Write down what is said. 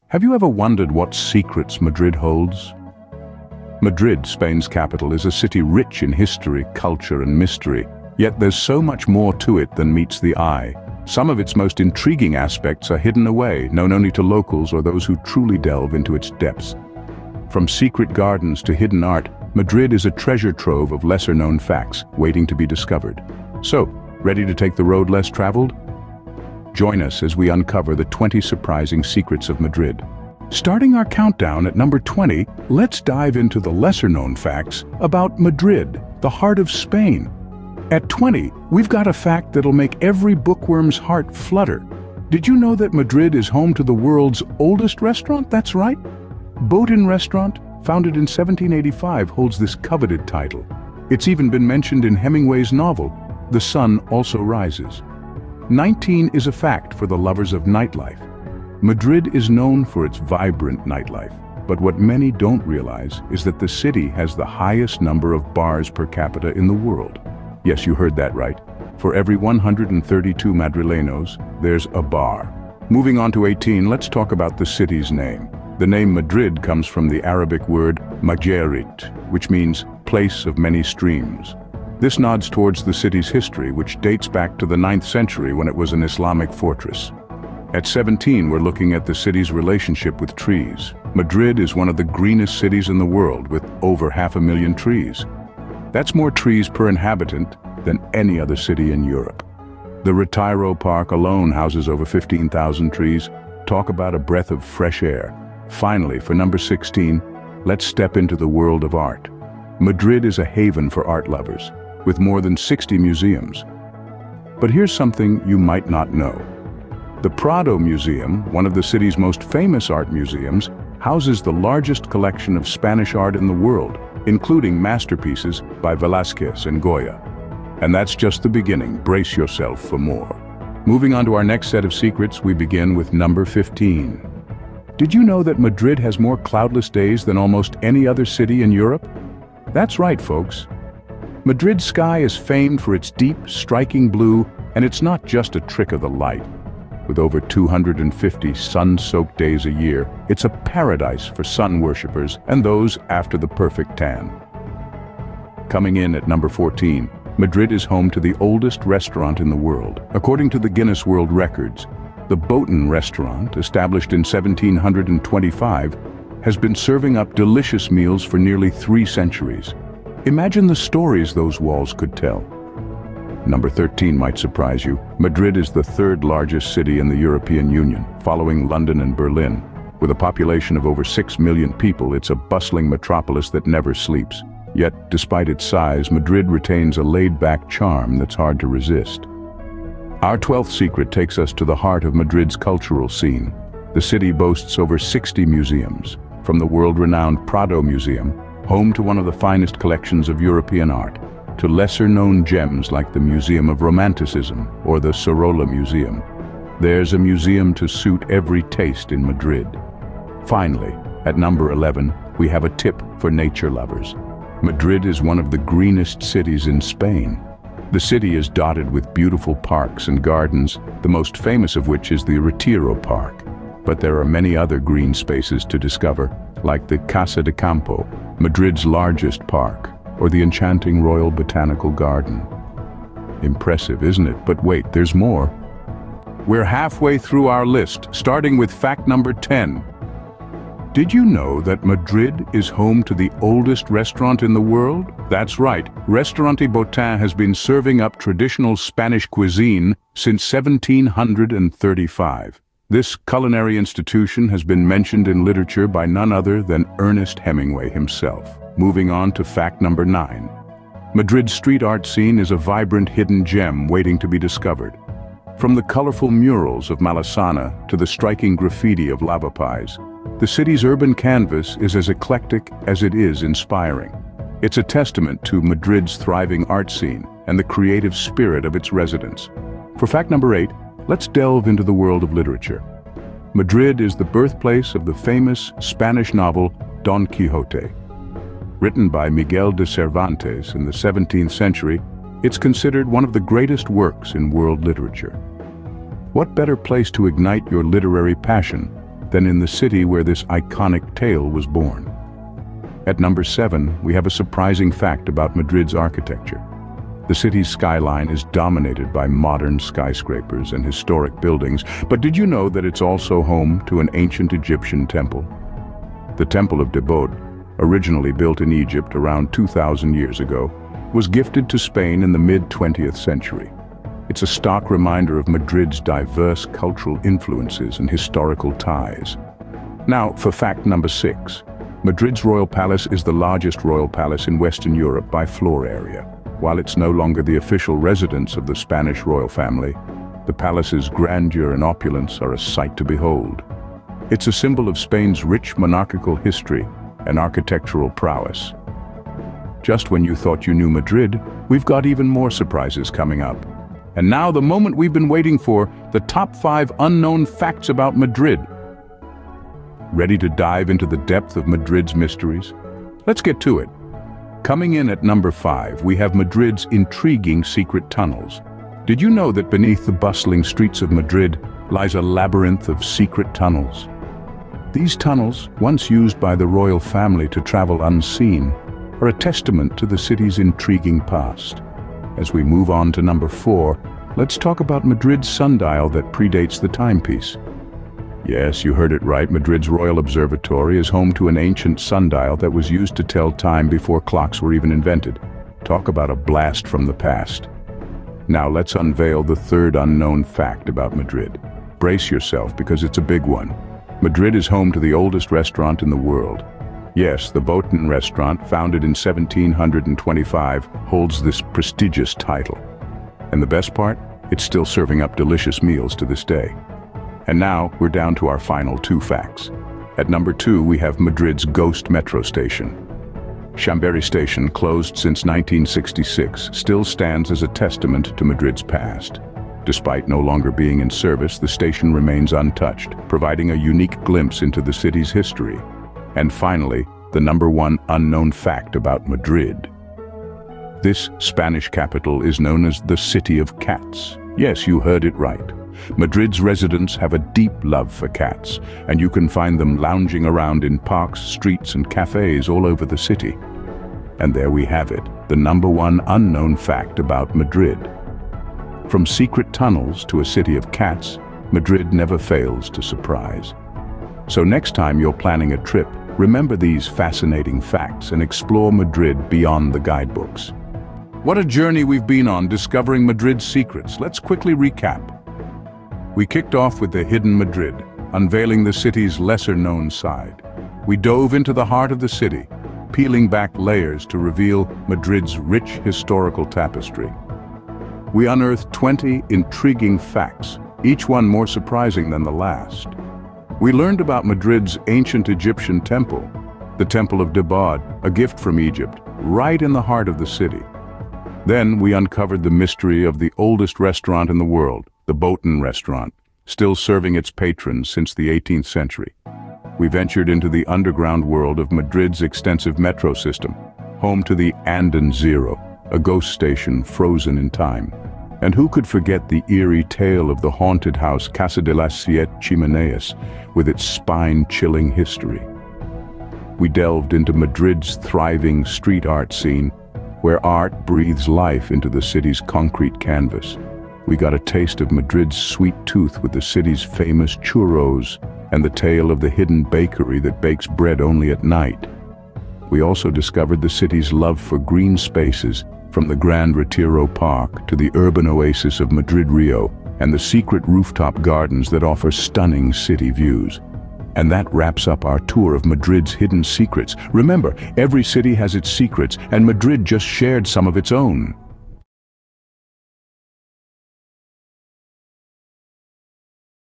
Have you ever wondered what secrets Madrid holds? Madrid, Spain's capital, is a city rich in history, culture, and mystery. Yet there's so much more to it than meets the eye. Some of its most intriguing aspects are hidden away, known only to locals or those who truly delve into its depths. From secret gardens to hidden art, Madrid is a treasure trove of lesser-known facts waiting to be discovered. So, ready to take the road less traveled? Join us as we uncover the 20 surprising secrets of Madrid. Starting our countdown at number 20, let's dive into the lesser-known facts about Madrid, the heart of Spain. At 20, we've got a fact that'll make every bookworm's heart flutter. Did you know that Madrid is home to the world's oldest restaurant? That's right. Botin Restaurant, founded in 1785, holds this coveted title. It's even been mentioned in Hemingway's novel, The Sun Also Rises. 19 is a fact for the lovers of nightlife. Madrid is known for its vibrant nightlife, but what many don't realize is that the city has the highest number of bars per capita in the world. Yes, you heard that right. For every 132 Madrileños, there's a bar. Moving on to 18, let's talk about the city's name. The name Madrid comes from the Arabic word Majerit, which means place of many streams. This nods towards the city's history, which dates back to the 9th century when it was an Islamic fortress. At 17, we're looking at the city's relationship with trees. Madrid is one of the greenest cities in the world, with over 500,000 trees. That's more trees per inhabitant than any other city in Europe. The Retiro Park alone houses over 15,000 trees. Talk about a breath of fresh air. Finally, for number 16, let's step into the world of art. Madrid is a haven for art lovers, with more than 60 museums. But here's something you might not know. The Prado Museum, one of the city's most famous art museums, houses the largest collection of Spanish art in the world, including masterpieces by Velázquez and Goya. And that's just the beginning. Brace yourself for more. Moving on to our next set of secrets, we begin with number 15. Did you know that Madrid has more cloudless days than almost any other city in Europe? That's right, folks. Madrid's sky is famed for its deep, striking blue, and it's not just a trick of the light. With over 250 sun-soaked days a year, it's a paradise for sun worshippers and those after the perfect tan. Coming in at number 14, Madrid is home to the oldest restaurant in the world. According to the Guinness World Records, the Botin Restaurant, established in 1725, has been serving up delicious meals for nearly 3 centuries. Imagine the stories those walls could tell. Number 13 might surprise you. Madrid is the 3rd largest city in the European Union, following London and Berlin. With a population of over 6 million people, it's a bustling metropolis that never sleeps. Yet, despite its size, Madrid retains a laid-back charm that's hard to resist. Our 12th secret takes us to the heart of Madrid's cultural scene. The city boasts over 60 museums, from the world-renowned Prado Museum, home to one of the finest collections of European art, to lesser-known gems like the Museum of Romanticism or the Sorolla Museum. There's a museum to suit every taste in Madrid. Finally, at number 11, we have a tip for nature lovers. Madrid is one of the greenest cities in Spain. The city is dotted with beautiful parks and gardens, the most famous of which is the Retiro Park. But there are many other green spaces to discover, like the Casa de Campo, Madrid's largest park, or the enchanting Royal Botanical Garden. Impressive, isn't it? But wait, there's more. We're halfway through our list, starting with fact number 10. Did you know that Madrid is home to the oldest restaurant in the world? That's right, Restaurante Botin has been serving up traditional Spanish cuisine since 1735. This culinary institution has been mentioned in literature by none other than Ernest Hemingway himself. Moving on to fact number 9. Madrid's street art scene is a vibrant hidden gem waiting to be discovered. From the colorful murals of Malesana to the striking graffiti of Lavapiés, the city's urban canvas is as eclectic as it is inspiring. It's a testament to Madrid's thriving art scene and the creative spirit of its residents. For fact number 8, let's delve into the world of literature. Madrid is the birthplace of the famous Spanish novel Don Quixote. Written by Miguel de Cervantes in the 17th century, it's considered one of the greatest works in world literature. What better place to ignite your literary passion than in the city where this iconic tale was born. At number 7, we have a surprising fact about Madrid's architecture. The city's skyline is dominated by modern skyscrapers and historic buildings, but did you know that it's also home to an ancient Egyptian temple? The Temple of Debod, originally built in Egypt around 2,000 years ago, was gifted to Spain in the mid-20th century. It's a stark reminder of Madrid's diverse cultural influences and historical ties. Now, for fact number 6. Madrid's royal palace is the largest royal palace in Western Europe by floor area. While it's no longer the official residence of the Spanish royal family, the palace's grandeur and opulence are a sight to behold. It's a symbol of Spain's rich monarchical history and architectural prowess. Just when you thought you knew Madrid, we've got even more surprises coming up. And now the moment we've been waiting for, the top 5 unknown facts about Madrid. Ready to dive into the depth of Madrid's mysteries? Let's get to it. Coming in at number 5, we have Madrid's intriguing secret tunnels. Did you know that beneath the bustling streets of Madrid lies a labyrinth of secret tunnels? These tunnels, once used by the royal family to travel unseen, are a testament to the city's intriguing past. As we move on to number 4, let's talk about Madrid's sundial that predates the timepiece. Yes, you heard it right. Madrid's Royal Observatory is home to an ancient sundial that was used to tell time before clocks were even invented. Talk about a blast from the past. Now let's unveil the third unknown fact about Madrid. Brace yourself because it's a big one. Madrid is home to the oldest restaurant in the world. Yes, the Botan restaurant, founded in 1725, holds this prestigious title. And the best part? It's still serving up delicious meals to this day. And now, we're down to our final 2 facts. At number 2, we have Madrid's ghost metro station. Chamberí Station, closed since 1966, still stands as a testament to Madrid's past. Despite no longer being in service, the station remains untouched, providing a unique glimpse into the city's history. And finally, the number 1 unknown fact about Madrid. This Spanish capital is known as the City of Cats. Yes, you heard it right. Madrid's residents have a deep love for cats, and you can find them lounging around in parks, streets, and cafes all over the city. And there we have it, the number 1 unknown fact about Madrid. From secret tunnels to a city of cats, Madrid never fails to surprise. So next time you're planning a trip, remember these fascinating facts and explore Madrid beyond the guidebooks. What a journey we've been on discovering Madrid's secrets. Let's quickly recap. We kicked off with the hidden Madrid, unveiling the city's lesser-known side. We dove into the heart of the city, peeling back layers to reveal Madrid's rich historical tapestry. We unearthed 20 intriguing facts, each one more surprising than the last. We learned about Madrid's ancient Egyptian temple, the Temple of Debod, a gift from Egypt, right in the heart of the city. Then we uncovered the mystery of the oldest restaurant in the world, the Botan restaurant, still serving its patrons since the 18th century. We ventured into the underground world of Madrid's extensive metro system, home to the Anden Zero, a ghost station frozen in time. And who could forget the eerie tale of the haunted house Casa de las Siete Chimeneas, with its spine-chilling history. We delved into Madrid's thriving street art scene, where art breathes life into the city's concrete canvas. We got a taste of Madrid's sweet tooth with the city's famous churros and the tale of the hidden bakery that bakes bread only at night. We also discovered the city's love for green spaces, from the Grand Retiro Park to the urban oasis of Madrid Rio and the secret rooftop gardens that offer stunning city views. And that wraps up our tour of Madrid's hidden secrets. Remember, every city has its secrets, and Madrid just shared some of its own.